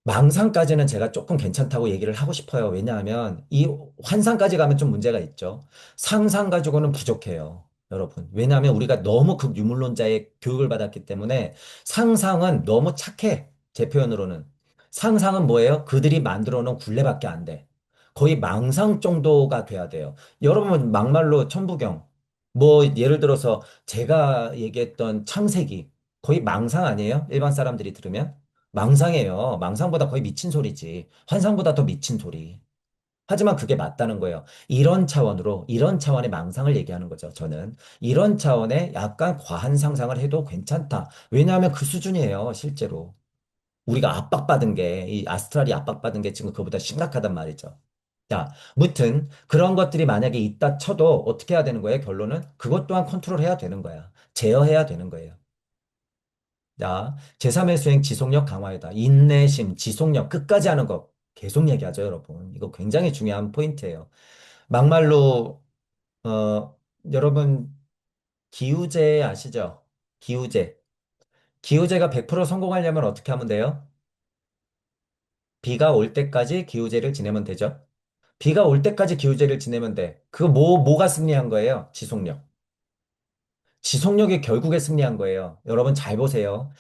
망상까지는 제가 조금 괜찮다고 얘기를 하고 싶어요. 왜냐하면 이 환상까지 가면 좀 문제가 있죠. 상상 가지고는 부족해요. 여러분. 왜냐하면 우리가 너무 극유물론자의 교육을 받았기 때문에 상상은 너무 착해. 제 표현으로는. 상상은 뭐예요? 그들이 만들어 놓은 굴레밖에 안 돼. 거의 망상 정도가 돼야 돼요. 여러분 막말로 천부경. 뭐 예를 들어서 제가 얘기했던 창세기. 거의 망상 아니에요? 일반 사람들이 들으면? 망상이에요. 망상보다 거의 미친 소리지. 환상보다 더 미친 소리. 하지만 그게 맞다는 거예요. 이런 차원으로, 이런 차원의 망상을 얘기하는 거죠, 저는. 이런 차원의 약간 과한 상상을 해도 괜찮다. 왜냐하면 그 수준이에요, 실제로. 우리가 압박받은 게, 이 아스트랄이 압박받은 게 지금 그보다 심각하단 말이죠. 자, 무튼 그런 것들이 만약에 있다 쳐도 어떻게 해야 되는 거예요, 결론은? 그것 또한 컨트롤 해야 되는 거야. 제어해야 되는 거예요. 자, 제3의 수행 지속력 강화이다. 인내심, 지속력, 끝까지 하는 거 계속 얘기하죠, 여러분. 이거 굉장히 중요한 포인트예요. 막말로, 어, 여러분, 기우제 아시죠? 기우제. 기우제가 100% 성공하려면 어떻게 하면 돼요? 비가 올 때까지 기우제를 지내면 되죠. 비가 올 때까지 기우제를 지내면 돼. 뭐가 승리한 거예요? 지속력. 지속력이 결국에 승리한 거예요. 여러분 잘 보세요.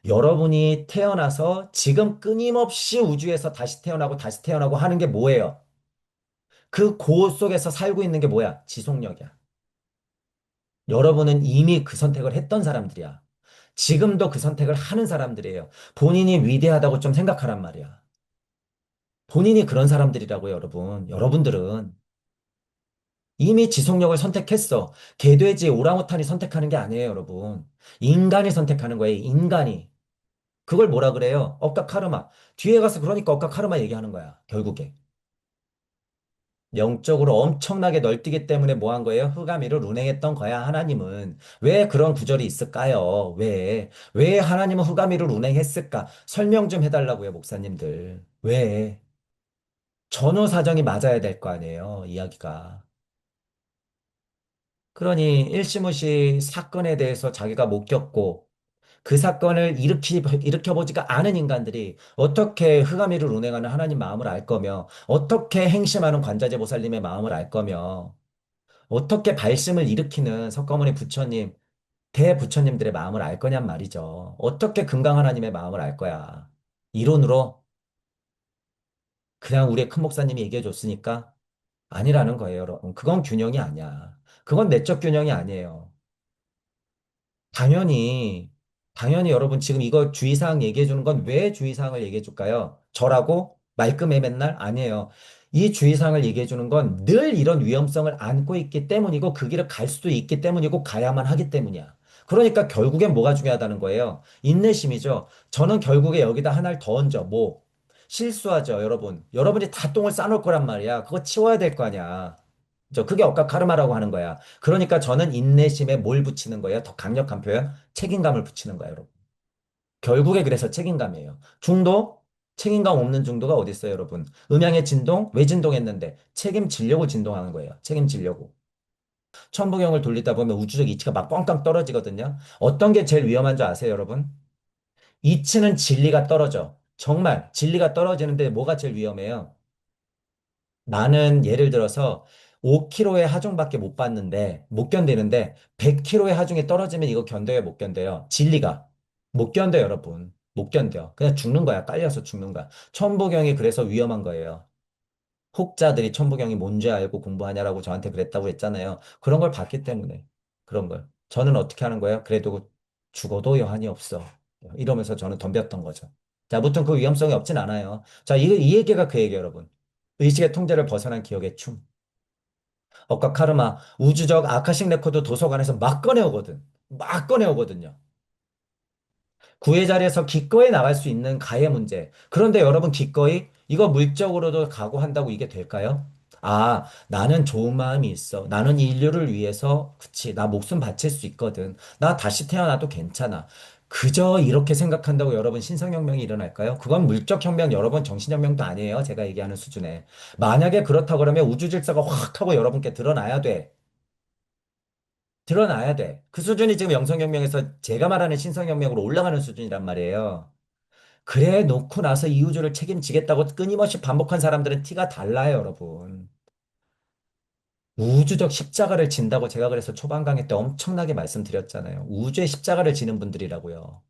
여러분이 태어나서 지금 끊임없이 우주에서 다시 태어나고 다시 태어나고 하는 게 뭐예요? 그 고호 속에서 살고 있는 게 뭐야? 지속력이야. 여러분은 이미 그 선택을 했던 사람들이야. 지금도 그 선택을 하는 사람들이에요. 본인이 위대하다고 좀 생각하란 말이야. 본인이 그런 사람들이라고요, 여러분. 여러분들은 이미 지속력을 선택했어. 개돼지, 오랑우탄이 선택하는 게 아니에요, 여러분. 인간이 선택하는 거예요, 인간이. 그걸 뭐라 그래요? 억까 카르마. 뒤에 가서 그러니까 억까 카르마 얘기하는 거야. 결국에. 영적으로 엄청나게 널뛰기 때문에 뭐 한 거예요? 흑암이를 운행했던 거야, 하나님은. 왜 그런 구절이 있을까요? 왜 하나님은 흑암이를 운행했을까? 설명 좀 해달라고요, 목사님들. 왜? 전후 사정이 맞아야 될 거 아니에요, 이야기가. 그러니 일시무시 사건에 대해서 자기가 못 겪고 그 사건을 일으켜보지가 않은 인간들이 어떻게 흑암이를 운행하는 하나님 마음을 알 거며, 어떻게 행심하는 관자재보살님의 마음을 알 거며, 어떻게 발심을 일으키는 석가모니 부처님, 대부처님들의 마음을 알 거냔 말이죠. 어떻게 금강 하나님의 마음을 알 거야. 이론으로 그냥 우리의 큰 목사님이 얘기해 줬으니까 아니라는 거예요, 여러분. 그건 균형이 아니야. 그건 내적 균형이 아니에요. 당연히, 당연히 여러분 지금 이거 주의사항 얘기해 주는 건 왜 주의사항을 얘기해 줄까요? 저라고? 말끔해 맨날? 아니에요. 이 주의사항을 얘기해 주는 건 늘 이런 위험성을 안고 있기 때문이고 그 길을 갈 수도 있기 때문이고 가야만 하기 때문이야. 그러니까 결국엔 뭐가 중요하다는 거예요? 인내심이죠. 저는 결국에 여기다 하나를 더 얹어. 뭐? 실수하죠, 여러분. 여러분이 다 똥을 싸놓을 거란 말이야. 그거 치워야 될 거 아니야. 그게 억까 카르마라고 하는 거야. 그러니까 저는 인내심에 뭘 붙이는 거예요? 더 강력한 표현? 책임감을 붙이는 거예요, 여러분. 결국에 그래서 책임감이에요. 중도? 책임감 없는 중도가 어디 있어요, 여러분? 음양의 진동? 왜 진동했는데? 책임지려고 진동하는 거예요. 책임지려고. 천부경을 돌리다 보면 우주적 이치가 막 꽝꽝 떨어지거든요. 어떤 게 제일 위험한 줄 아세요, 여러분? 이치는 진리가 떨어져. 정말 진리가 떨어지는데 뭐가 제일 위험해요? 나는 예를 들어서 5kg의 하중밖에 못 받는데, 못 견디는데, 100kg의 하중이 떨어지면 이거 견뎌요, 못 견뎌요? 진리가. 못 견뎌요, 여러분. 못 견뎌. 그냥 죽는 거야. 깔려서 죽는 거야. 천부경이 그래서 위험한 거예요. 혹자들이 천부경이 뭔지 알고 공부하냐라고 저한테 그랬다고 했잖아요. 그런 걸 봤기 때문에. 그런 걸. 저는 어떻게 하는 거예요? 그래도 죽어도 여한이 없어. 이러면서 저는 덤볐던 거죠. 자, 무튼 그 위험성이 없진 않아요. 자, 이 얘기가 그 얘기예요, 여러분. 의식의 통제를 벗어난 기억의 춤. 억까 카르마, 우주적 아카식 레코드 도서관에서 막 꺼내오거든. 막 꺼내오거든요. 구의 자리에서 기꺼이 나갈 수 있는 가해 문제. 그런데 여러분 기꺼이 이거 물적으로도 각오한다고 이게 될까요? 아, 나는 좋은 마음이 있어. 나는 인류를 위해서, 그치, 나 목숨 바칠 수 있거든. 나 다시 태어나도 괜찮아. 그저 이렇게 생각한다고 여러분 신성혁명이 일어날까요? 그건 물적 혁명, 여러분 정신혁명도 아니에요. 제가 얘기하는 수준에. 만약에 그렇다고 그러면 우주 질서가 확 하고 여러분께 드러나야 돼. 드러나야 돼. 그 수준이 지금 영성혁명에서 제가 말하는 신성혁명으로 올라가는 수준이란 말이에요. 그래 놓고 나서 이 우주를 책임지겠다고 끊임없이 반복한 사람들은 티가 달라요, 여러분. 우주적 십자가를 진다고 제가 그래서 초반 강의 때 엄청나게 말씀드렸잖아요. 우주의 십자가를 지는 분들이라고요.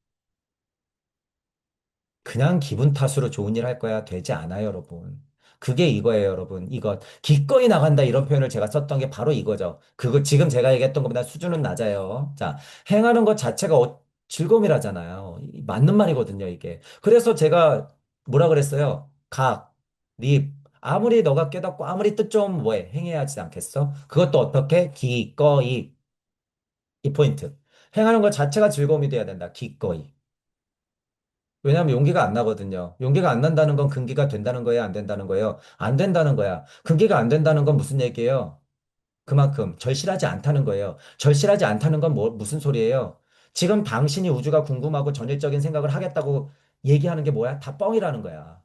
그냥 기분 탓으로 좋은 일 할 거야 되지 않아요, 여러분. 그게 이거예요, 여러분. 이것. 기꺼이 나간다 이런 표현을 제가 썼던 게 바로 이거죠. 그거 지금 제가 얘기했던 것보다 수준은 낮아요. 자, 행하는 것 자체가 즐거움이라잖아요. 맞는 말이거든요, 이게. 그래서 제가 뭐라 그랬어요? 각, 립. 아무리 너가 깨닫고 아무리 뜻 좀 뭐해? 행해야 하지 않겠어? 그것도 어떻게? 기꺼이. 이 포인트. 행하는 것 자체가 즐거움이 돼야 된다. 기꺼이. 왜냐하면 용기가 안 나거든요. 용기가 안 난다는 건 금기가 된다는 거예요, 안 된다는 거예요? 안 된다는 거야. 금기가 안 된다는 건 무슨 얘기예요? 그만큼 절실하지 않다는 거예요. 절실하지 않다는 건 무슨 소리예요? 지금 당신이 우주가 궁금하고 전일적인 생각을 하겠다고 얘기하는 게 뭐야? 다 뻥이라는 거야.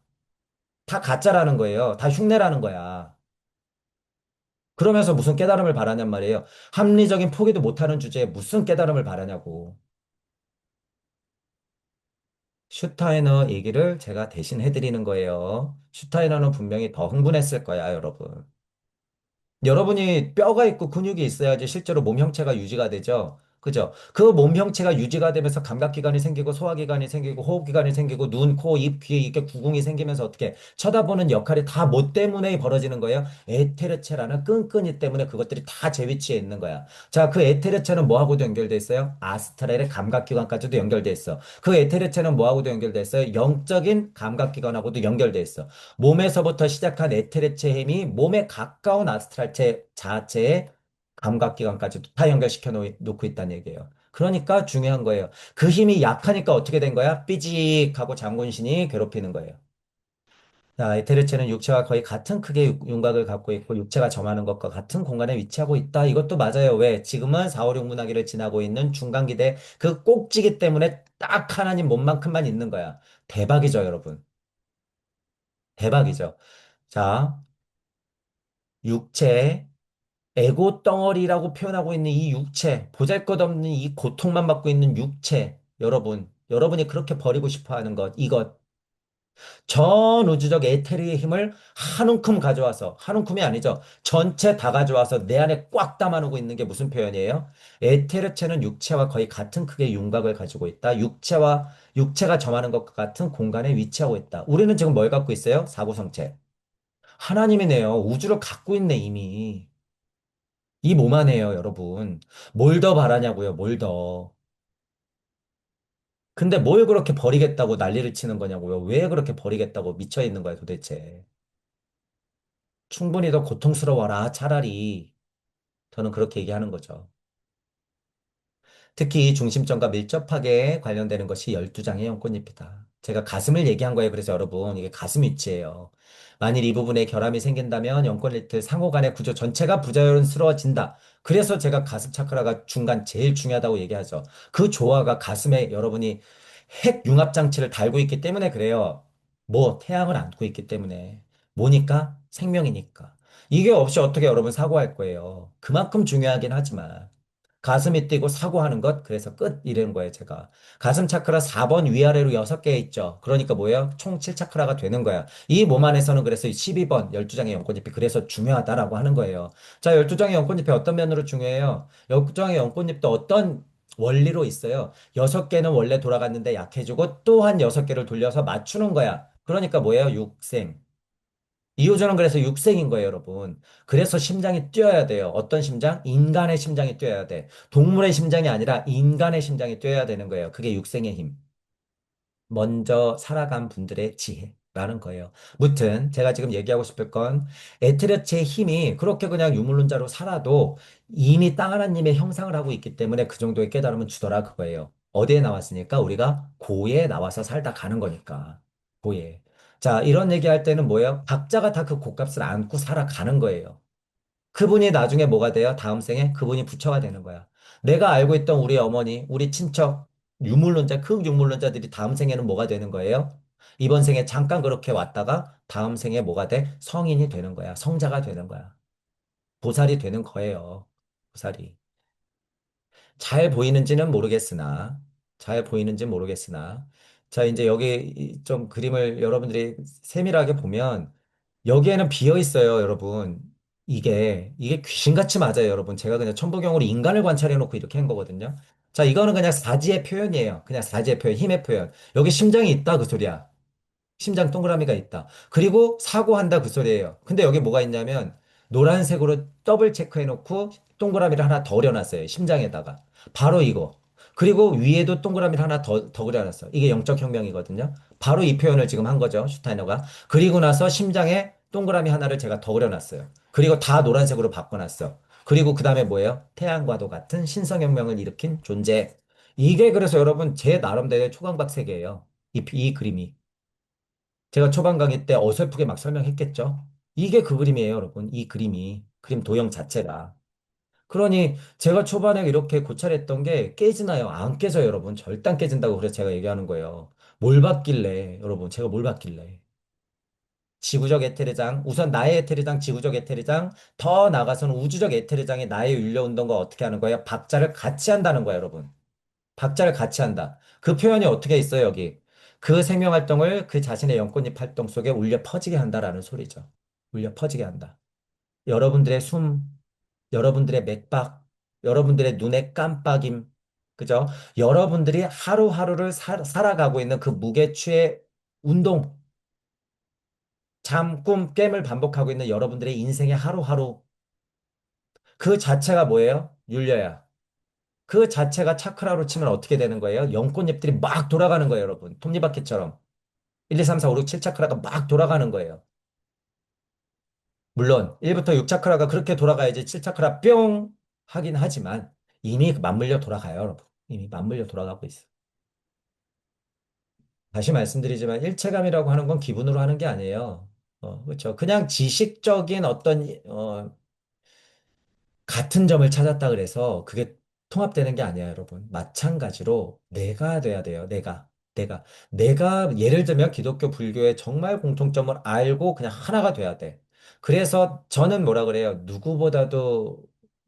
다 가짜라는 거예요. 다 흉내라는 거야. 그러면서 무슨 깨달음을 바라냔 말이에요. 합리적인 포기도 못하는 주제에 무슨 깨달음을 바라냐고. 슈타이너 얘기를 제가 대신 해드리는 거예요. 슈타이너는 분명히 더 흥분했을 거야, 여러분. 여러분이 뼈가 있고 근육이 있어야지 실제로 몸 형체가 유지가 되죠. 그죠? 그 몸 형체가 유지가 되면서 감각기관이 생기고 소화기관이 생기고 호흡기관이 생기고 눈, 코, 입, 귀에 이렇게 구궁이 생기면서 어떻게 쳐다보는 역할이 다 뭐 때문에 벌어지는 거예요? 에테르체라는 끈끈이 때문에 그것들이 다 제 위치에 있는 거야. 자, 그 에테르체는 뭐하고도 연결돼 있어요? 아스트랄의 감각기관까지도 연결돼 있어. 그 에테르체는 뭐하고도 연결돼 있어요? 영적인 감각기관하고도 연결돼 있어. 몸에서부터 시작한 에테르체 힘이 몸에 가까운 아스트랄체 자체의 감각기관까지도 다 연결시켜 놓고 있다는 얘기예요. 그러니까 중요한 거예요. 그 힘이 약하니까 어떻게 된 거야? 삐직하고 장군신이 괴롭히는 거예요. 자, 에테르체는 육체와 거의 같은 크기의 윤곽을 갖고 있고 육체가 점하는 것과 같은 공간에 위치하고 있다. 이것도 맞아요. 왜? 지금은 4, 5, 6문화기를 지나고 있는 중간기대 그 꼭지기 때문에 딱 하나님 몸만큼만 있는 거야. 대박이죠, 여러분. 대박이죠. 자, 육체, 에고 덩어리라고 표현하고 있는 이 육체, 보잘것없는 이 고통만 받고 있는 육체, 여러분이 그렇게 버리고 싶어 하는 것, 이것, 전 우주적 에테르의 힘을 한 움큼 가져와서, 한 움큼이 아니죠. 전체 다 가져와서 내 안에 꽉 담아놓고 있는 게 무슨 표현이에요? 에테르체는 육체와 거의 같은 크기의 윤곽을 가지고 있다. 육체가 점하는 것과 같은 공간에 위치하고 있다. 우리는 지금 뭘 갖고 있어요? 사고성체. 하나님이네요. 우주를 갖고 있네, 이미. 이 몸 안에요, 여러분. 뭘 더 바라냐고요, 뭘 더. 근데 뭘 그렇게 버리겠다고 난리를 치는 거냐고요. 왜 그렇게 버리겠다고 미쳐 있는 거야, 도대체. 충분히 더 고통스러워라, 차라리. 저는 그렇게 얘기하는 거죠. 특히 중심점과 밀접하게 관련되는 것이 12장의 연꽃잎이다. 제가 가슴을 얘기한 거예요. 그래서 여러분, 이게 가슴 위치예요. 만일 이 부분에 결함이 생긴다면 연꽃잎 상호 간의 구조 전체가 부자연스러워진다. 그래서 제가 가슴 차크라가 중간 제일 중요하다고 얘기하죠. 그 조화가 가슴에 여러분이 핵 융합 장치를 달고 있기 때문에 그래요. 뭐 태양을 안고 있기 때문에. 뭐니까? 생명이니까. 이게 없이 어떻게 여러분 사고할 거예요. 그만큼 중요하긴 하지만. 가슴이 뛰고 사고하는 것, 그래서 끝, 이런 거예요, 제가. 가슴 차크라 4번 위아래로 6개 있죠. 그러니까 뭐예요? 총 7차크라가 되는 거야. 이 몸 안에서는 그래서 12번, 12장의 연꽃잎이 그래서 중요하다라고 하는 거예요. 자, 12장의 연꽃잎이 어떤 면으로 중요해요? 12장의 연꽃잎도 어떤 원리로 있어요. 6개는 원래 돌아갔는데 약해지고 또 한 6개를 돌려서 맞추는 거야. 그러니까 뭐예요? 육생. 이호저는 그래서 육생인 거예요, 여러분. 그래서 심장이 뛰어야 돼요. 어떤 심장? 인간의 심장이 뛰어야 돼. 동물의 심장이 아니라 인간의 심장이 뛰어야 되는 거예요. 그게 육생의 힘. 먼저 살아간 분들의 지혜라는 거예요. 무튼 제가 지금 얘기하고 싶을 건 에테르체의 힘이 그렇게 그냥 유물론자로 살아도 이미 땅 하나님의 형상을 하고 있기 때문에 그 정도의 깨달음은 주더라 그거예요. 어디에 나왔으니까 우리가 고에 나와서 살다 가는 거니까. 고에. 자, 이런 얘기할 때는 뭐예요? 각자가 다 그 곡값을 안고 살아가는 거예요. 그분이 나중에 뭐가 돼요? 다음 생에 그분이 부처가 되는 거야. 내가 알고 있던 우리 어머니, 우리 친척, 유물론자, 극유물론자들이 다음 생에는 뭐가 되는 거예요? 이번 생에 잠깐 그렇게 왔다가 다음 생에 뭐가 돼? 성인이 되는 거야. 성자가 되는 거야. 보살이 되는 거예요. 보살이. 잘 보이는지는 모르겠으나, 잘 보이는지는 모르겠으나, 자, 이제 여기 좀 그림을 여러분들이 세밀하게 보면 여기에는 비어 있어요, 여러분. 이게 귀신같이 맞아요, 여러분. 제가 그냥 천부경으로 인간을 관찰해 놓고 이렇게 한 거거든요. 자, 이거는 그냥 사지의 표현이에요. 그냥 사지의 표현, 힘의 표현. 여기 심장이 있다, 그 소리야. 심장 동그라미가 있다. 그리고 사고한다 그 소리예요. 근데 여기 뭐가 있냐면 노란색으로 더블 체크해 놓고 동그라미를 하나 더 그려놨어요. 심장에다가. 바로 이거. 그리고 위에도 동그라미를 하나 더 그려놨어요. 이게 영적 혁명이거든요. 바로 이 표현을 지금 한 거죠. 슈타이너가. 그리고 나서 심장에 동그라미 하나를 제가 더 그려놨어요. 그리고 다 노란색으로 바꿔놨어. 그리고 그 다음에 뭐예요? 태양과도 같은 신성혁명을 일으킨 존재. 이게 그래서 여러분 제 나름대로의 초강박세계예요. 이 그림이. 제가 초반 강의 때 어설프게 막 설명했겠죠? 이게 그 그림이에요, 여러분. 이 그림이. 그림 도형 자체가. 그러니 제가 초반에 이렇게 고찰했던 게 깨지나요? 안 깨져요, 여러분. 절대 안 깨진다고 그래서 제가 얘기하는 거예요. 뭘 받길래, 여러분, 제가 뭘 받길래. 지구적 에테르장, 우선 나의 에테르장, 지구적 에테르장, 더 나아가서는 우주적 에테르장이 나의 윤려운동과 어떻게 하는 거예요? 박자를 같이 한다는 거예요, 여러분. 박자를 같이 한다. 그 표현이 어떻게 있어요, 여기? 그 생명 활동을 그 자신의 연꽃잎 활동 속에 울려 퍼지게 한다라는 소리죠. 울려 퍼지게 한다. 여러분들의 숨, 여러분들의 맥박, 여러분들의 눈의 깜빡임, 그죠? 여러분들이 하루하루를 살아가고 있는 그 무게추의 운동, 잠, 꿈, 깸을 반복하고 있는 여러분들의 인생의 하루하루, 그 자체가 뭐예요? 윤려야. 그 자체가 차크라로 치면 어떻게 되는 거예요? 연꽃잎들이 막 돌아가는 거예요, 여러분. 톱니바퀴처럼. 1, 2, 3, 4, 5, 6, 7차크라가 막 돌아가는 거예요. 물론 1부터 6차크라가 그렇게 돌아가야지 7차크라 뿅 하긴 하지만 이미 맞물려 돌아가요, 여러분. 이미 맞물려 돌아가고 있어. 다시 말씀드리지만 일체감이라고 하는 건 기분으로 하는 게 아니에요. 그렇죠. 그냥 지식적인 어떤 같은 점을 찾았다 그래서 그게 통합되는 게 아니야, 여러분. 마찬가지로 내가 돼야 돼요. 내가 예를 들면 기독교, 불교의 정말 공통점을 알고 그냥 하나가 돼야 돼. 그래서 저는 뭐라 그래요? 누구보다도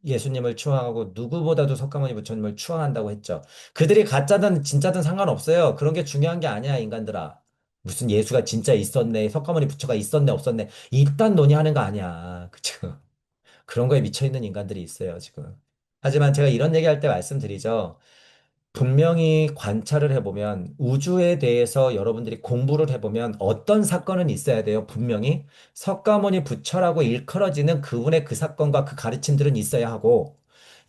예수님을 추앙하고 누구보다도 석가모니 부처님을 추앙한다고 했죠. 그들이 가짜든 진짜든 상관없어요. 그런 게 중요한 게 아니야, 인간들아. 무슨 예수가 진짜 있었네, 석가모니 부처가 있었네, 없었네. 이딴 논의하는 거 아니야. 그쵸? 그런 거에 미쳐있는 인간들이 있어요, 지금. 하지만 제가 이런 얘기할 때 말씀드리죠. 분명히 관찰을 해보면 우주에 대해서 여러분들이 공부를 해보면 어떤 사건은 있어야 돼요. 분명히 석가모니 부처라고 일컬어지는 그분의 그 사건과 그 가르침들은 있어야 하고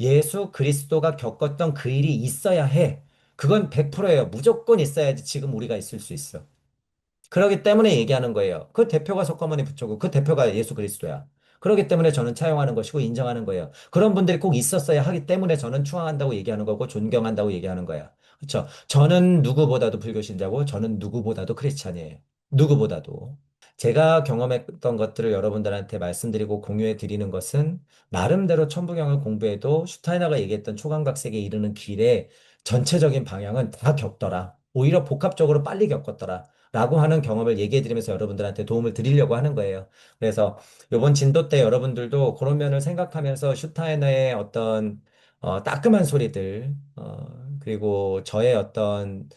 예수 그리스도가 겪었던 그 일이 있어야 해. 그건 100%예요. 무조건 있어야지 지금 우리가 있을 수 있어. 그러기 때문에 얘기하는 거예요. 그 대표가 석가모니 부처고 그 대표가 예수 그리스도야. 그러기 때문에 저는 차용하는 것이고 인정하는 거예요. 그런 분들이 꼭 있었어야 하기 때문에 저는 추앙한다고 얘기하는 거고 존경한다고 얘기하는 거야. 그렇죠? 저는 누구보다도 불교 신자고 저는 누구보다도 크리스찬이에요. 누구보다도. 제가 경험했던 것들을 여러분들한테 말씀드리고 공유해 드리는 것은 나름대로 천부경을 공부해도 슈타이너가 얘기했던 초강박색에 이르는 길에 전체적인 방향은 다 겪더라. 오히려 복합적으로 빨리 겪었더라. 라고 하는 경험을 얘기해 드리면서 여러분들한테 도움을 드리려고 하는 거예요. 그래서 이번 진도 때 여러분들도 그런 면을 생각하면서 슈타이너의 어떤 따끔한 소리들, 그리고 저의 어떤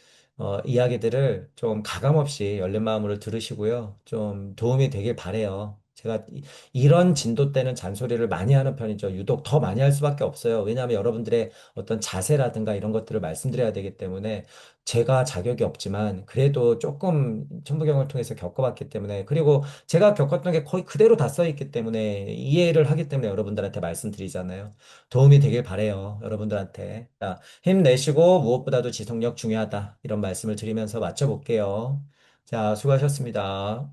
이야기들을 좀 가감없이 열린 마음으로 들으시고요. 좀 도움이 되길 바래요. 제가 이런 진도 때는 잔소리를 많이 하는 편이죠. 유독 더 많이 할 수밖에 없어요. 왜냐하면 여러분들의 어떤 자세라든가 이런 것들을 말씀드려야 되기 때문에 제가 자격이 없지만 그래도 조금 천부경을 통해서 겪어봤기 때문에 그리고 제가 겪었던 게 거의 그대로 다 써 있기 때문에 이해를 하기 때문에 여러분들한테 말씀드리잖아요. 도움이 되길 바래요. 여러분들한테. 자, 힘내시고 무엇보다도 지속력 중요하다. 이런 말씀을 드리면서 마쳐볼게요. 자, 수고하셨습니다.